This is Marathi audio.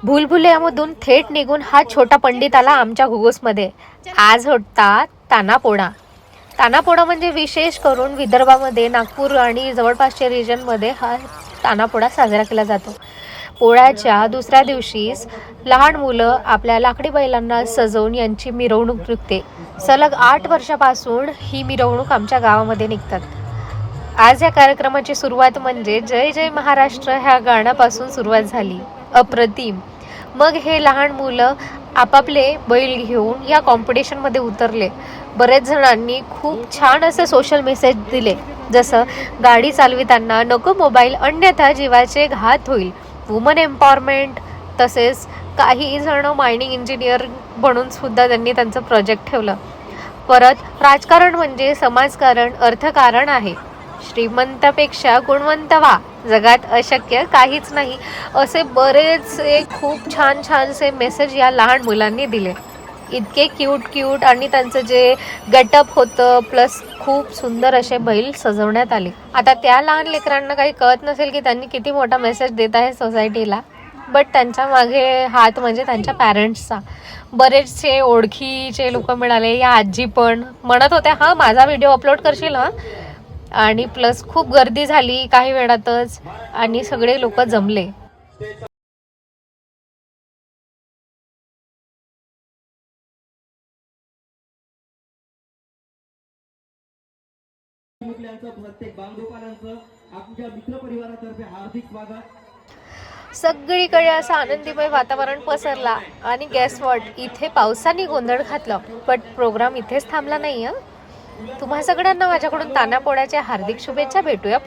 भूलभुलैयामधून थेट निघून हा छोटा पंडित आला आमच्या घुगुसमध्ये. आज होता तानापोळा. तानापोळा म्हणजे विशेष करून विदर्भामध्ये, नागपूर आणि जवळपासच्या रिजनमध्ये हा तानापोळा साजरा केला जातो. पोळ्याच्या दुसऱ्या दिवशीच लहान मुलं आपल्या लाकडी बैलांना सजवून यांची मिरवणूक निघते. सलग 8 वर्षापासून ही मिरवणूक आमच्या गावामध्ये निघतात. आज या कार्यक्रमाची सुरुवात म्हणजे जय जय महाराष्ट्र ह्या गाण्यापासून सुरुवात झाली. अप्रतिम. मग हे लहान मुलं आपापले बैल घेऊन या कॉम्पिटिशनमध्ये उतरले. बरेच जणांनी खूप छान असे सोशल मेसेज दिले, जसं गाडी चालविताना नको मोबाईल अन्यथा जीवाचे घात होईल, वुमन एम्पॉवरमेंट. तसेच काही जण मायनिंग इंजिनियर बनून सुद्धा त्यांनी त्यांचं प्रोजेक्ट ठेवलं. परत राजकारण म्हणजे समाजकारण, अर्थकारण आहे. श्रीमंतापेक्षा गुणवंत व्हा, जगात अशक्य काहीच नाही, असे बरेचसे खूप छान छानसे मेसेज या लहान मुलांनी दिले. इतके क्यूट आणि त्यांचं जे गेटअप होतं, प्लस खूप सुंदर असे बैल सजवण्यात आले. आता त्या लहान लेकरांना काही कळत नसेल की त्यांनी किती मोठा मेसेज देत आहे सोसायटीला, बट त्यांच्या मागे हात म्हणजे त्यांच्या पॅरेंट्सचा. बरेचसे ओळखीचे लोक मिळाले. या आजी पण म्हणत होत्या, हां माझा व्हिडिओ अपलोड करशील हां. आणि प्लस खूप गर्दी झाली काही वेळातच आणि सगळे लोक जमले. सगळीकडे असं आनंदीमय वातावरण पसरला आणि गेस व्हॉट, इथे पावसाने गोंधळ घातला. बट प्रोग्राम इथेच थांबला नाही. तुम्हा सगळ्यांना माझ्याकडून तानापोळ्याच्या हार्दिक शुभेच्छा. भेटूया पुढे.